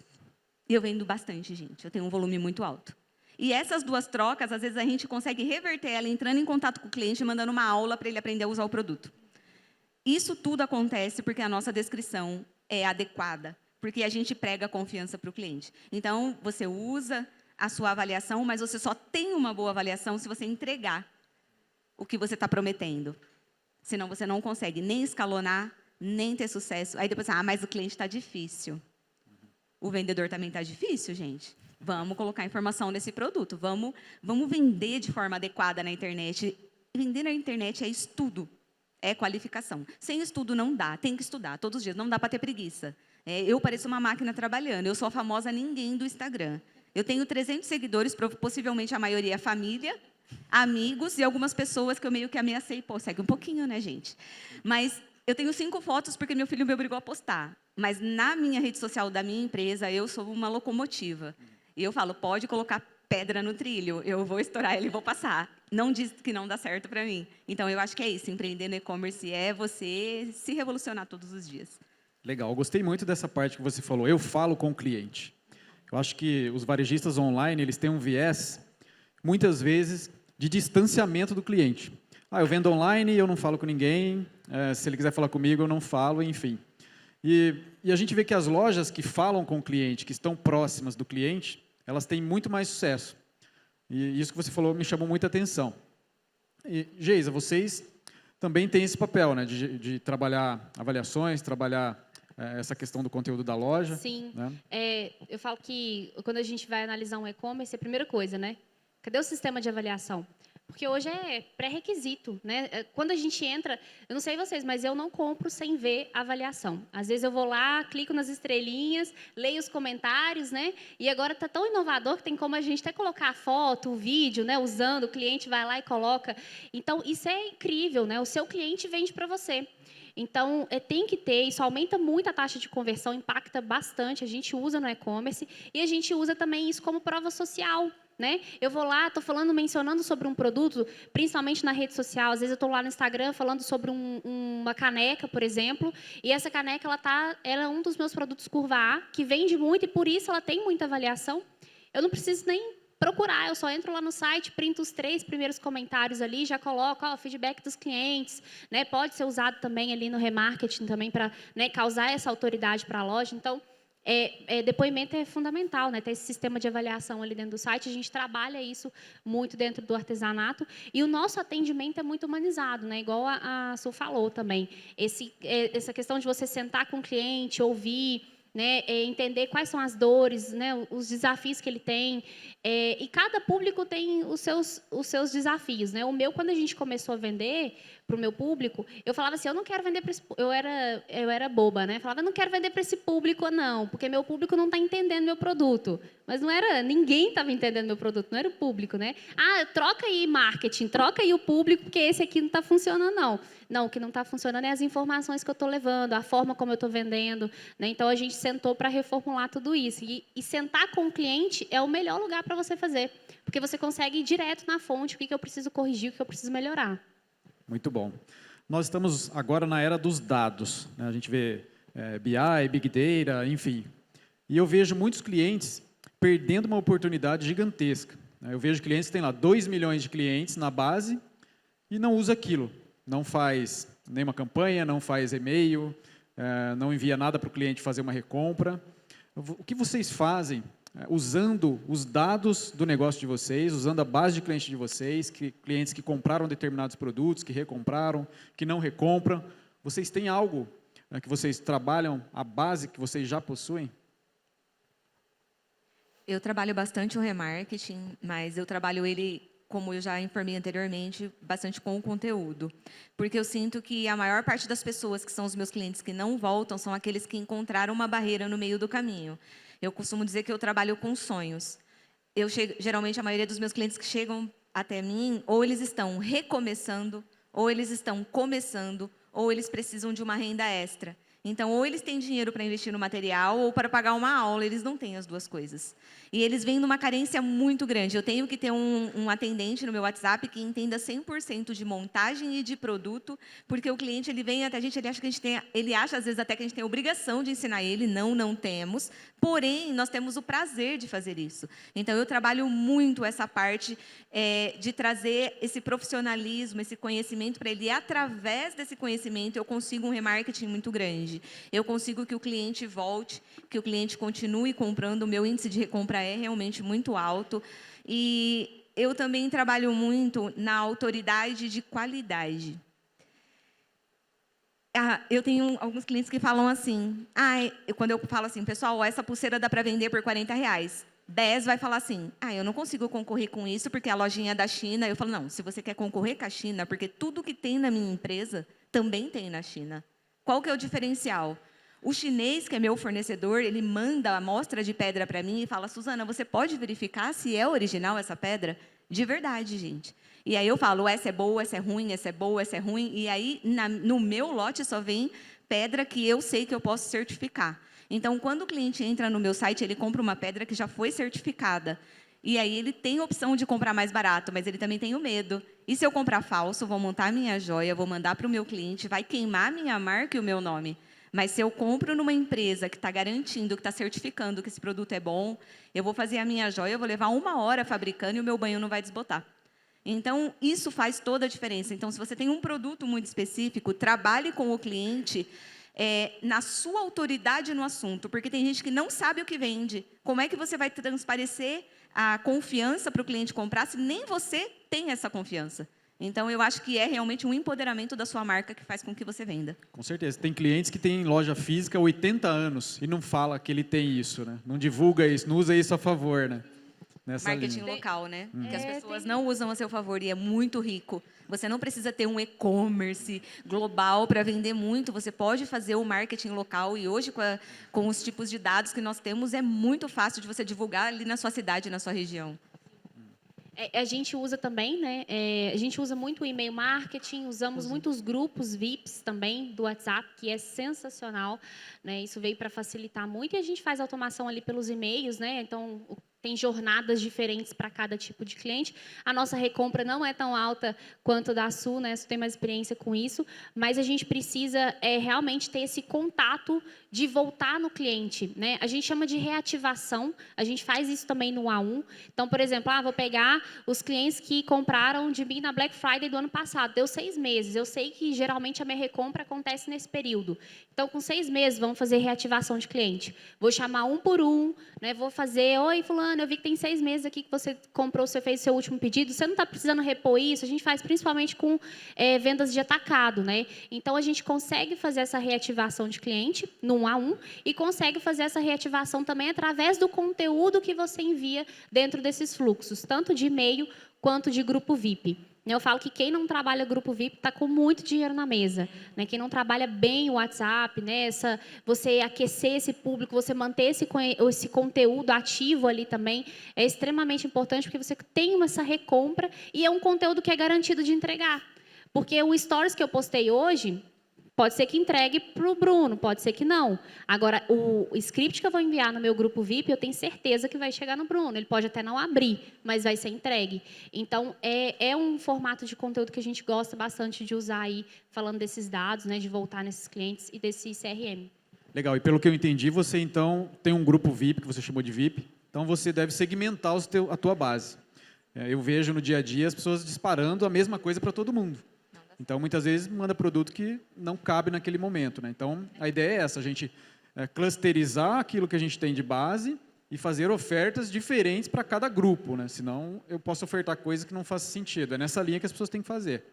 E eu vendo bastante, gente. Eu tenho um volume muito alto. E essas 2 trocas, às vezes, a gente consegue reverter ela entrando em contato com o cliente e mandando uma aula para ele aprender a usar o produto. Isso tudo acontece porque a nossa descrição é adequada, porque a gente prega confiança para o cliente. Então, você usa a sua avaliação, mas você só tem uma boa avaliação se você entregar o que você está prometendo. Senão, você não consegue nem escalonar, nem ter sucesso. Aí depois, mas o cliente está difícil. O vendedor também está difícil, gente. Vamos colocar informação nesse produto. Vamos vender de forma adequada na internet. Vender na internet é estudo, é qualificação. Sem estudo não dá, tem que estudar todos os dias. Não dá para ter preguiça. Eu pareço uma máquina trabalhando. Eu sou a famosa ninguém do Instagram. Eu tenho 300 seguidores, possivelmente a maioria é família, amigos e algumas pessoas que eu meio que ameacei. Pô, segue um pouquinho, né, gente? Mas eu tenho 5 fotos porque meu filho me obrigou a postar. Mas na minha rede social da minha empresa, eu sou uma locomotiva. E eu falo, pode colocar pedra no trilho, eu vou estourar ele e vou passar. Não diz que não dá certo para mim. Então, eu acho que é isso. Empreender no e-commerce é você se revolucionar todos os dias. Legal, eu gostei muito dessa parte que você falou. Eu falo com o cliente. Eu acho que os varejistas online, eles têm um viés, muitas vezes, de distanciamento do cliente. Eu vendo online e eu não falo com ninguém, se ele quiser falar comigo, eu não falo, enfim. E a gente vê que as lojas que falam com o cliente, que estão próximas do cliente, elas têm muito mais sucesso. E isso que você falou me chamou muita atenção. E, Geisa, vocês também têm esse papel, né, de trabalhar avaliações, trabalhar essa questão do conteúdo da loja. Sim. Né? Eu falo que quando a gente vai analisar um e-commerce, a primeira coisa, né? Cadê o sistema de avaliação? Porque hoje é pré-requisito, né? Quando a gente entra, eu não sei vocês, mas eu não compro sem ver a avaliação. Às vezes eu vou lá, clico nas estrelinhas, leio os comentários, né? E agora está tão inovador que tem como a gente até colocar a foto, o vídeo, né? Usando, o cliente vai lá e coloca. Então, isso é incrível, né? O seu cliente vende para você. Então, tem que ter, isso aumenta muito a taxa de conversão, impacta bastante, a gente usa no e-commerce e a gente usa também isso como prova social, né? Eu vou lá, estou falando, mencionando sobre um produto, principalmente na rede social, às vezes eu estou lá no Instagram falando sobre uma caneca, por exemplo, e essa caneca, ela é um dos meus produtos curva A, que vende muito e por isso ela tem muita avaliação. Eu não preciso nem procurar, eu só entro lá no site, printo os 3 primeiros comentários ali, já coloco o feedback dos clientes, né? Pode ser usado também ali no remarketing também para, né, causar essa autoridade para a loja. Então, depoimento é fundamental, né? Ter esse sistema de avaliação ali dentro do site, a gente trabalha isso muito dentro do artesanato e o nosso atendimento é muito humanizado, né? Igual a Su falou também. Essa questão de você sentar com o cliente, ouvir, né, entender quais são as dores, né, os desafios que ele tem. E cada público tem os seus desafios. Né? O meu, quando a gente começou a vender, para o meu público, eu falava assim, eu não quero vender para esse eu era boba, né? Falava, eu não quero vender para esse público, não, porque meu público não está entendendo meu produto. Mas não era, ninguém estava entendendo meu produto, não era o público, né? Ah, troca aí marketing, troca aí o público, porque esse aqui não está funcionando, não. Não, o que não está funcionando é as informações que eu estou levando, a forma como eu estou vendendo, né? Então, a gente sentou para reformular tudo isso. E sentar com o cliente é o melhor lugar para você fazer, porque você consegue ir direto na fonte, o que eu preciso corrigir, o que eu preciso melhorar. Muito bom. Nós estamos agora na era dos dados, né? A gente vê BI, Big Data, enfim. E eu vejo muitos clientes perdendo uma oportunidade gigantesca, né? Eu vejo clientes que têm lá 2 milhões de clientes na base e não usa aquilo. Não faz nenhuma campanha, não faz e-mail, não envia nada para o cliente fazer uma recompra. O que vocês fazem usando os dados do negócio de vocês, usando a base de cliente de vocês, clientes que compraram determinados produtos, que recompraram, que não recompram? Vocês têm algo que vocês trabalham, a base que vocês já possuem? Eu trabalho bastante o remarketing, mas eu trabalho ele, como eu já informei anteriormente, bastante com o conteúdo. Porque eu sinto que a maior parte das pessoas que são os meus clientes que não voltam são aqueles que encontraram uma barreira no meio do caminho. Eu costumo dizer que eu trabalho com sonhos. Geralmente, a maioria dos meus clientes que chegam até mim, ou eles estão recomeçando, ou eles estão começando, ou eles precisam de uma renda extra. Então, ou eles têm dinheiro para investir no material, ou para pagar uma aula, eles não têm as duas coisas. E eles vêm numa carência muito grande. Eu tenho que ter um atendente no meu WhatsApp que entenda 100% de montagem e de produto, porque o cliente ele vem até a gente, ele acha às vezes até que a gente tem a obrigação de ensinar ele. Não temos. Porém, nós temos o prazer de fazer isso. Então, eu trabalho muito essa parte de trazer esse profissionalismo, esse conhecimento para ele. E, através desse conhecimento, eu consigo um remarketing muito grande. Eu consigo que o cliente volte, que o cliente continue comprando. O meu índice de recompra é realmente muito alto. E eu também trabalho muito na autoridade de qualidade. Eu tenho alguns clientes que falam assim, quando eu falo assim, pessoal, essa pulseira dá para vender por R$40. 10 vai falar assim, eu não consigo concorrer com isso porque a lojinha é da China. Eu falo, não, se você quer concorrer com a China, porque tudo que tem na minha empresa também tem na China. Qual que é o diferencial? O chinês, que é meu fornecedor, ele manda a amostra de pedra para mim e fala, Suzana, você pode verificar se é original essa pedra? De verdade, gente. E aí eu falo, essa é boa, essa é ruim, essa é boa, essa é ruim. E aí, no meu lote, só vem pedra que eu sei que eu posso certificar. Então, quando o cliente entra no meu site, ele compra uma pedra que já foi certificada. E aí ele tem a opção de comprar mais barato, mas ele também tem o medo. E se eu comprar falso, vou montar a minha joia, vou mandar para o meu cliente, vai queimar a minha marca e o meu nome. Mas se eu compro numa empresa que está garantindo, que está certificando que esse produto é bom, eu vou fazer a minha joia, eu vou levar 1 hora fabricando e o meu banho não vai desbotar. Então, isso faz toda a diferença. Então, se você tem um produto muito específico, trabalhe com o cliente na sua autoridade no assunto, porque tem gente que não sabe o que vende. Como é que você vai transparecer a confiança para o cliente comprar se nem você tem essa confiança? Então, eu acho que é realmente um empoderamento da sua marca que faz com que você venda. Com certeza. Tem clientes que têm loja física há 80 anos e não fala que ele tem isso, né? Não divulga isso, não usa isso a favor, né? Marketing local, né? Que as pessoas não usam a seu favor e é muito rico. Você não precisa ter um e-commerce global para vender muito. Você pode fazer o marketing local e hoje, com os tipos de dados que nós temos, é muito fácil de você divulgar ali na sua cidade, na sua região. A gente usa também, né? A gente usa muito o e-mail marketing, usamos muitos grupos VIPs também do WhatsApp, que é sensacional, né? Isso veio para facilitar muito e a gente faz automação ali pelos e-mails, né? Então, tem jornadas diferentes para cada tipo de cliente. A nossa recompra não é tão alta quanto a da Sul, né? Você tem mais experiência com isso, mas a gente precisa realmente ter esse contato de voltar no cliente, né? A gente chama de reativação, a gente faz isso também no A1. Então, por exemplo, vou pegar os clientes que compraram de mim na Black Friday do ano passado, deu 6 meses. Eu sei que geralmente a minha recompra acontece nesse período. Então, com 6 meses, vamos fazer reativação de cliente. Vou chamar um por um, né? Vou fazer, oi, fulano, eu vi que tem 6 meses aqui que você comprou, você fez seu último pedido, você não está precisando repor isso? A gente faz principalmente com vendas de atacado, né? Então, a gente consegue fazer essa reativação de cliente no 1 a 1 e consegue fazer essa reativação também através do conteúdo que você envia dentro desses fluxos, tanto de e-mail quanto de grupo VIP. Eu falo que quem não trabalha grupo VIP está com muito dinheiro na mesa, né? Quem não trabalha bem o WhatsApp, né? Você aquecer esse público, você manter esse conteúdo ativo ali também é extremamente importante, porque você tem essa recompra e é um conteúdo que é garantido de entregar. Porque o Stories que eu postei hoje, pode ser que entregue para o Bruno, pode ser que não. Agora, o script que eu vou enviar no meu grupo VIP, eu tenho certeza que vai chegar no Bruno. Ele pode até não abrir, mas vai ser entregue. Então, é um formato de conteúdo que a gente gosta bastante de usar aí, falando desses dados, né, de voltar nesses clientes e desse CRM. Legal. E pelo que eu entendi, você então tem um grupo VIP, que você chamou de VIP. Então, você deve segmentar a tua base. Eu vejo no dia a dia as pessoas disparando a mesma coisa para todo mundo. Então, muitas vezes, manda produto que não cabe naquele momento, né? Então, a ideia é essa, a gente clusterizar aquilo que a gente tem de base e fazer ofertas diferentes para cada grupo, né? Senão, eu posso ofertar coisas que não fazem sentido. É nessa linha que as pessoas têm que fazer.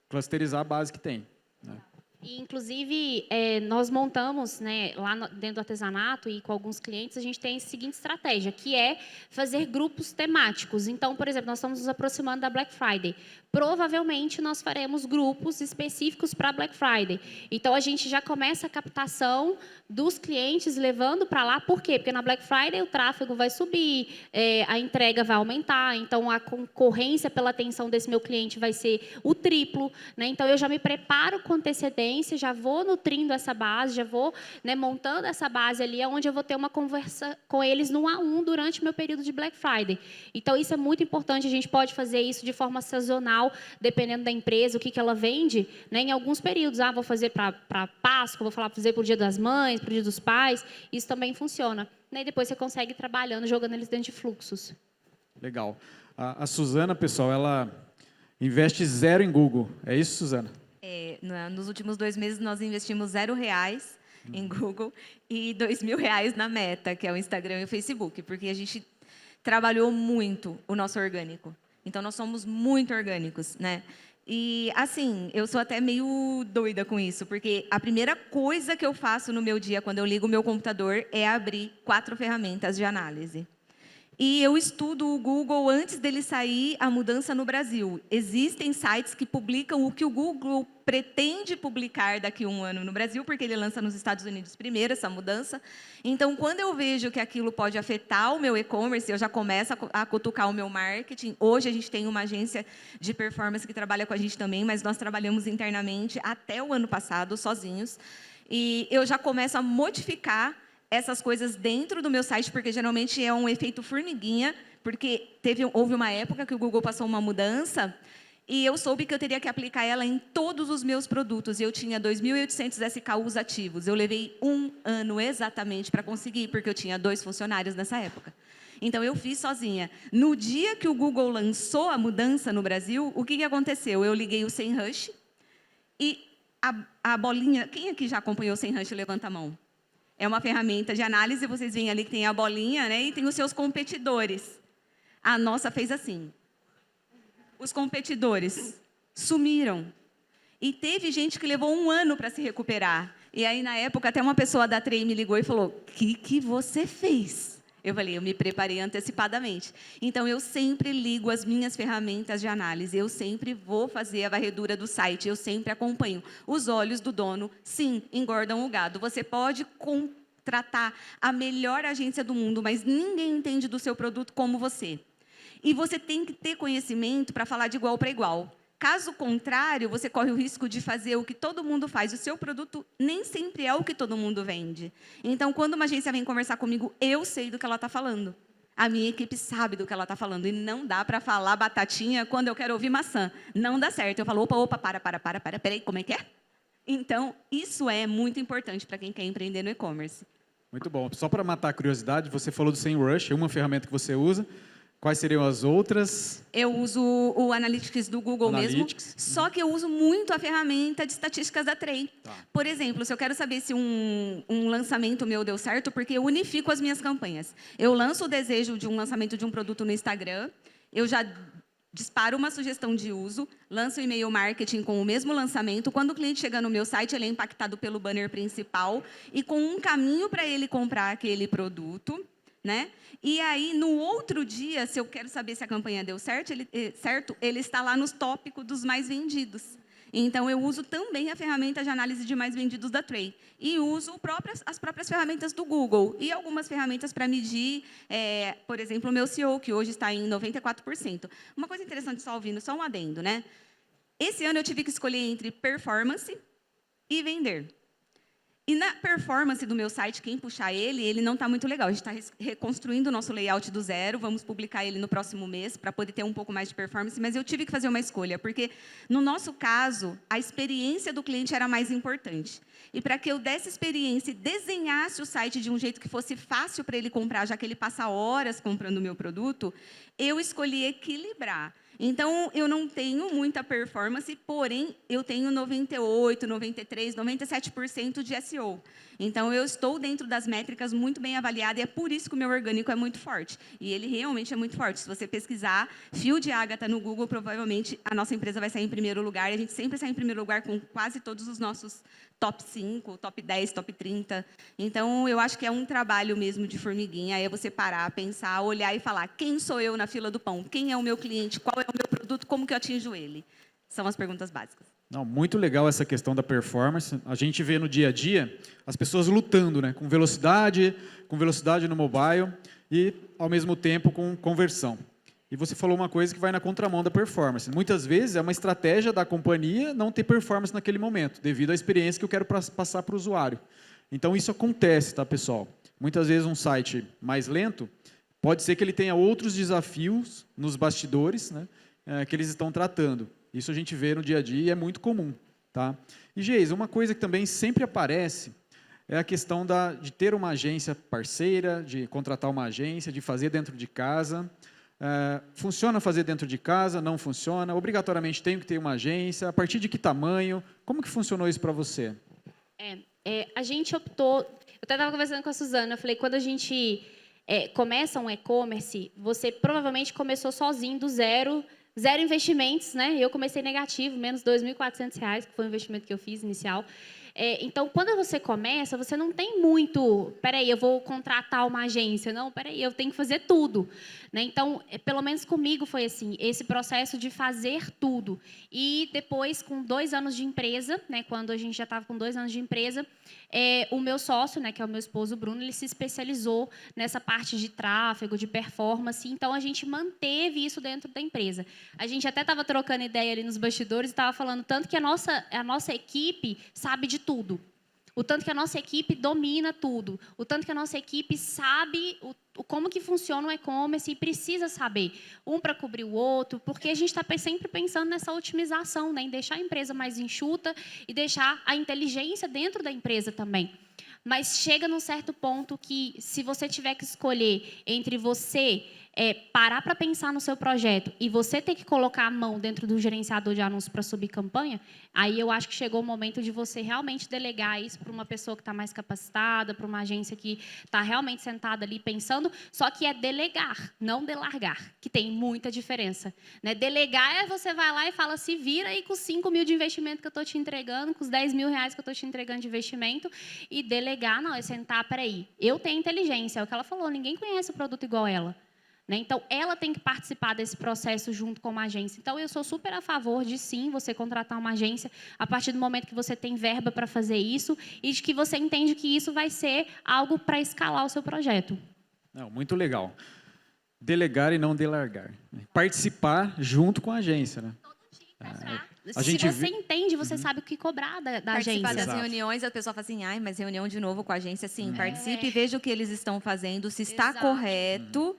Clusterizar a base que tem, né? E, inclusive, nós montamos, né, lá dentro do artesanato e com alguns clientes, a gente tem a seguinte estratégia, que é fazer grupos temáticos. Então, por exemplo, nós estamos nos aproximando da Black Friday. Provavelmente, nós faremos grupos específicos para Black Friday. Então, a gente já começa a captação dos clientes levando para lá. Por quê? Porque na Black Friday o tráfego vai subir, a entrega vai aumentar, então a concorrência pela atenção desse meu cliente vai ser o triplo, né? Então, eu já me preparo com antecedência, já vou nutrindo essa base, já vou, né, montando essa base ali, onde eu vou ter uma conversa com eles no 1 a 1 durante o meu período de Black Friday. Então, isso é muito importante, a gente pode fazer isso de forma sazonal, dependendo da empresa, o que ela vende, né, em alguns períodos. Vou fazer para Páscoa, fazer para o Dia das Mães, para o Dia dos Pais, isso também funciona. E depois você consegue ir trabalhando, jogando eles dentro de fluxos. Legal. A Suzana, pessoal, ela investe 0 em Google. É isso, Suzana? Nos últimos 2 meses, nós investimos R$0 em Google e R$2.000 na Meta, que é o Instagram e o Facebook, porque a gente trabalhou muito o nosso orgânico. Então, nós somos muito orgânicos, né? E, assim, eu sou até meio doida com isso, porque a primeira coisa que eu faço no meu dia, quando eu ligo o meu computador, é abrir 4 ferramentas de análise. E eu estudo o Google antes dele sair a mudança no Brasil. Existem sites que publicam o que o Google pretende publicar daqui a 1 ano no Brasil, porque ele lança nos Estados Unidos primeiro essa mudança. Então, quando eu vejo que aquilo pode afetar o meu e-commerce, eu já começo a cutucar o meu marketing. Hoje, a gente tem uma agência de performance que trabalha com a gente também, mas nós trabalhamos internamente até o ano passado, sozinhos. E eu já começo a modificar essas coisas dentro do meu site, porque geralmente é um efeito formiguinha, porque houve uma época que o Google passou uma mudança e eu soube que eu teria que aplicar ela em todos os meus produtos. E eu tinha 2.800 SKUs ativos. Eu levei 1 ano exatamente para conseguir, porque eu tinha 2 funcionários nessa época. Então, eu fiz sozinha. No dia que o Google lançou a mudança no Brasil, o que aconteceu? Eu liguei o SEMrush e a bolinha... Quem aqui já acompanhou o SEMrush? Levanta a mão. É uma ferramenta de análise, vocês veem ali que tem a bolinha, né, e tem os seus competidores. A nossa fez assim. Os competidores sumiram. E teve gente que levou 1 ano para se recuperar. E aí, na época, até uma pessoa da Trey me ligou e falou, o que você fez? Eu falei, eu me preparei antecipadamente. Então, eu sempre ligo as minhas ferramentas de análise, eu sempre vou fazer a varredura do site, eu sempre acompanho. Os olhos do dono, sim, engordam o gado. Você pode contratar a melhor agência do mundo, mas ninguém entende do seu produto como você. E você tem que ter conhecimento para falar de igual para igual. Caso contrário, você corre o risco de fazer o que todo mundo faz. O seu produto nem sempre é o que todo mundo vende. Então, quando uma agência vem conversar comigo, eu sei do que ela está falando. A minha equipe sabe do que ela está falando. E não dá para falar batatinha quando eu quero ouvir maçã. Não dá certo. Eu falo, opa, peraí, como é que é? Então, isso é muito importante para quem quer empreender no e-commerce. Muito bom. Só para matar a curiosidade, você falou do SEMrush, é uma ferramenta que você usa. Quais seriam as outras? Eu uso o Analytics do Google Analytics. mesmo, só que eu uso muito a ferramenta de estatísticas da Trey. Tá. Por exemplo, se eu quero saber se um lançamento meu deu certo, porque eu unifico as minhas campanhas. Eu lanço o desejo de um lançamento de um produto no Instagram, eu já disparo uma sugestão de uso, lanço o e-mail marketing com o mesmo lançamento. Quando o cliente chega no meu site, ele é impactado pelo banner principal e com um caminho para ele comprar aquele produto. né? E aí, no outro dia, se eu quero saber se a campanha deu certo, ele está lá nos tópicos dos mais vendidos. Então, eu uso também a ferramenta de análise de mais vendidos da Tray. E uso as próprias ferramentas do Google. E algumas ferramentas para medir, por exemplo, o meu SEO, que hoje está em 94%. Uma coisa interessante, só ouvindo, só um adendo, né? Esse ano eu tive que escolher entre performance e vender. E na performance do meu site, quem puxar ele não está muito legal. A gente está reconstruindo o nosso layout do zero, vamos publicar ele no próximo mês, para poder ter um pouco mais de performance, mas eu tive que fazer uma escolha, porque, no nosso caso, a experiência do cliente era mais importante. E para que eu desse experiência e desenhasse o site de um jeito que fosse fácil para ele comprar, já que ele passa horas comprando o meu produto, eu escolhi equilibrar. Então, eu não tenho muita performance, porém, eu tenho 98, 93, 97% de SEO. Então, eu estou dentro das métricas muito bem avaliada e é por isso que o meu orgânico é muito forte. E ele realmente é muito forte. Se você pesquisar fio de ágata no Google, provavelmente a nossa empresa vai sair em primeiro lugar. E a gente sempre sai em primeiro lugar com quase todos os nossos top 5, top 10, top 30. Então, eu acho que é um trabalho mesmo de formiguinha. Aí é você parar, pensar, olhar e falar: quem sou eu na fila do pão? Quem é o meu cliente? Qual é o meu produto? Como que eu atinjo ele? São as perguntas básicas. Não, muito legal essa questão da performance. A gente vê no dia a dia as pessoas lutando, né, com velocidade no mobile e, ao mesmo tempo, com conversão. E você falou uma coisa que vai na contramão da performance. Muitas vezes é uma estratégia da companhia não ter performance naquele momento, devido à experiência que eu quero passar para o usuário. Então, isso acontece, tá, pessoal? Muitas vezes um site mais lento, pode ser que ele tenha outros desafios nos bastidores, né, que eles estão tratando. Isso a gente vê no dia a dia e é muito comum. Tá? E, Geis, uma coisa que também sempre aparece é a questão de ter uma agência parceira, de contratar uma agência, de fazer dentro de casa. Funciona fazer dentro de casa? Não funciona? Obrigatoriamente tem que ter uma agência? A partir de que tamanho? Como que funcionou isso para você? A gente optou... Eu até estava conversando com a Suzana, eu falei, quando a gente começa um e-commerce, você provavelmente começou sozinho, do zero investimentos, né? Eu comecei negativo, menos R$ 2.400, que foi o investimento que eu fiz inicial. Então, quando você começa, você não tem muito... Peraí, eu vou contratar uma agência. Não, peraí, eu tenho que fazer tudo. Né? Então, pelo menos comigo foi assim, esse processo de fazer tudo. E depois, com 2 anos de empresa, né, quando a gente já estava com 2 anos de empresa, o meu sócio, né, que é o meu esposo Bruno, ele se especializou nessa parte de tráfego, de performance. Então, a gente manteve isso dentro da empresa. A gente até estava trocando ideia ali nos bastidores e estava falando tanto que a nossa equipe sabe de tudo. O tanto que a nossa equipe domina tudo. O tanto que a nossa equipe sabe como que funciona o e-commerce e precisa saber. Um para cobrir o outro, porque a gente está sempre pensando nessa otimização, né, em deixar a empresa mais enxuta e deixar a inteligência dentro da empresa também. Mas chega num certo ponto que, se você tiver que escolher entre você parar para pensar no seu projeto e você ter que colocar a mão dentro do gerenciador de anúncios para subir campanha, aí eu acho que chegou o momento de você realmente delegar isso para uma pessoa que está mais capacitada, para uma agência que está realmente sentada ali pensando, só que é delegar, não delargar, que tem muita diferença. Né? Delegar você vai lá e fala, se vira aí com os 5 mil de investimento que eu estou te entregando, com os 10 mil reais que eu estou te entregando de investimento, e delegar, não, é sentar, peraí, eu tenho inteligência, é o que ela falou, ninguém conhece o produto igual ela. Né? Então, ela tem que participar desse processo junto com uma agência. Então, eu sou super a favor de, sim, você contratar uma agência a partir do momento que você tem verba para fazer isso e de que você entende que isso vai ser algo para escalar o seu projeto. Não, muito legal. Delegar e não delargar. Participar junto com a agência. Né? Se você entende, você sabe o que cobrar da agência. Participar das reuniões, a pessoa fala assim, mas reunião de novo com a agência. Sim, participe e veja o que eles estão fazendo, se está correto...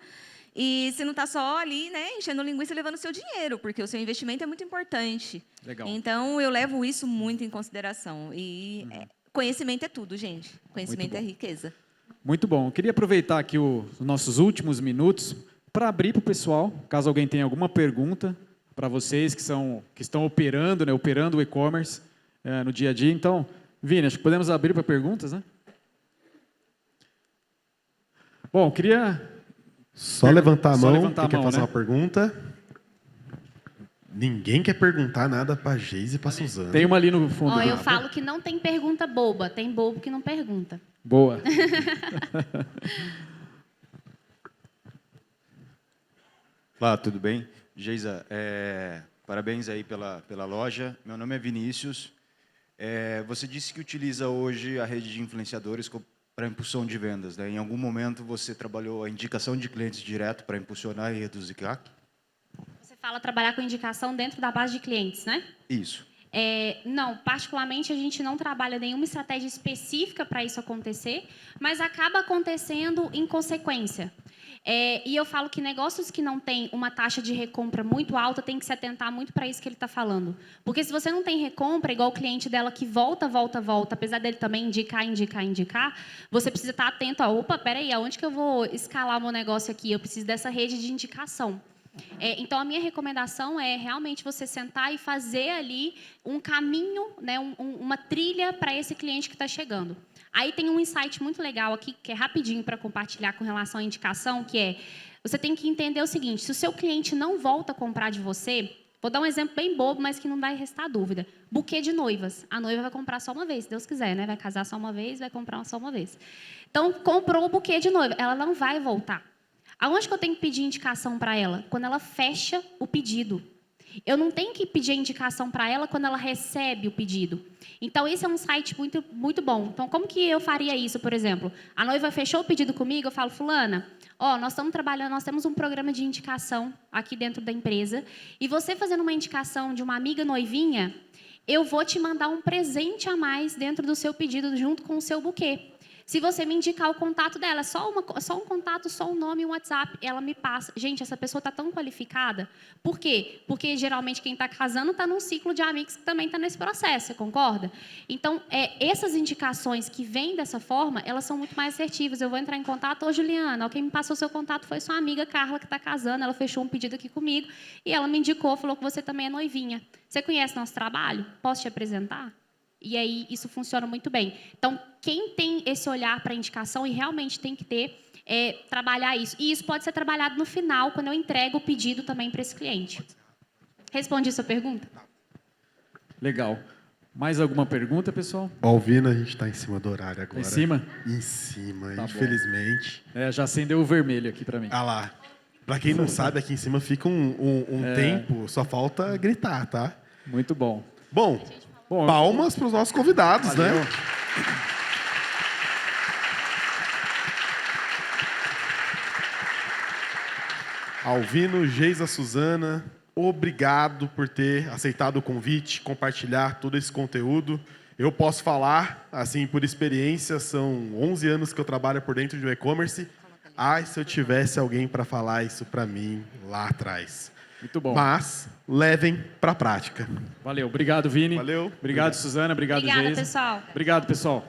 E se não está só ali, né, enchendo linguiça e levando o seu dinheiro, porque o seu investimento é muito importante. Legal. Então, eu levo isso muito em consideração. E conhecimento é tudo, gente. Conhecimento é riqueza. Muito bom. Eu queria aproveitar aqui os nossos últimos minutos para abrir para o pessoal, caso alguém tenha alguma pergunta para vocês que estão operando, né, operando o e-commerce no dia a dia. Então, Vini, acho que podemos abrir para perguntas, né? Bom, queria... Só levantar a mão, levantar quem quer fazer né? uma pergunta. Ninguém quer perguntar nada para a Geise e para a Suzana. Tem uma ali no fundo. Eu falo que não tem pergunta boba, tem bobo que não pergunta. Boa. Olá, tudo bem? Geisa, parabéns aí pela loja. Meu nome é Vinícius. Você disse que utiliza hoje a rede de influenciadores para impulsão de vendas, né? Em algum momento você trabalhou a indicação de clientes direto para impulsionar e reduzir CAC? Você fala trabalhar com indicação dentro da base de clientes, né? Isso. Não, particularmente a gente não trabalha nenhuma estratégia específica para isso acontecer, mas acaba acontecendo em consequência. E eu falo que negócios que não têm uma taxa de recompra muito alta tem que se atentar muito para isso que ele está falando. Porque se você não tem recompra, igual o cliente dela que volta, apesar dele também indicar, você precisa estar atento a, opa, peraí, aonde que eu vou escalar o meu negócio aqui? Eu preciso dessa rede de indicação. Então, a minha recomendação é realmente você sentar e fazer ali um caminho, né, uma trilha para esse cliente que está chegando. Aí tem um insight muito legal aqui, que é rapidinho para compartilhar com relação à indicação, que é, você tem que entender o seguinte, se o seu cliente não volta a comprar de você, vou dar um exemplo bem bobo, mas que não vai restar dúvida. Buquê de noivas. A noiva vai comprar só uma vez, se Deus quiser, né? Vai casar só uma vez, vai comprar só uma vez. Então, comprou o buquê de noiva, ela não vai voltar. Aonde que eu tenho que pedir indicação para ela? Quando ela fecha o pedido. Eu não tenho que pedir indicação para ela quando ela recebe o pedido. Então, esse é um site muito, muito bom. Então, como que eu faria isso, por exemplo? A noiva fechou o pedido comigo, eu falo, fulana, nós estamos trabalhando, nós temos um programa de indicação aqui dentro da empresa, e você fazendo uma indicação de uma amiga noivinha, eu vou te mandar um presente a mais dentro do seu pedido, junto com o seu buquê. Se você me indicar o contato dela, só um contato, só um nome e um WhatsApp, ela me passa. Gente, essa pessoa está tão qualificada. Por quê? Porque, geralmente, quem está casando está num ciclo de amigos que também está nesse processo, você concorda? Então, essas indicações que vêm dessa forma, elas são muito mais assertivas. Eu vou entrar em contato, ô, Juliana, quem me passou seu contato foi sua amiga Carla, que está casando, ela fechou um pedido aqui comigo, e ela me indicou, falou que você também é noivinha. Você conhece nosso trabalho? Posso te apresentar? E aí, isso funciona muito bem. Então, quem tem esse olhar para indicação, e realmente tem que ter, trabalhar isso. E isso pode ser trabalhado no final, quando eu entrego o pedido também para esse cliente. Respondi a sua pergunta? Legal. Mais alguma pergunta, pessoal? Alvino, a gente está em cima do horário agora. Em cima? Em cima, Tá infelizmente. Já acendeu o vermelho aqui para mim. Ah lá. Para quem não sabe, aqui em cima fica um tempo, só falta gritar, tá? Muito bom. Bom, palmas para os nossos convidados, valeu, né? Alvino, Geisa, Suzana, obrigado por ter aceitado o convite, compartilhar todo esse conteúdo. Eu posso falar, assim, por experiência, são 11 anos que eu trabalho por dentro de um e-commerce. Ai, se eu tivesse alguém para falar isso para mim lá atrás. Muito bom. Mas levem para a prática. Valeu. Obrigado, Vini. Valeu. Obrigado, Suzana. Obrigado, Obrigada, Geisa. pessoal. Obrigado, pessoal.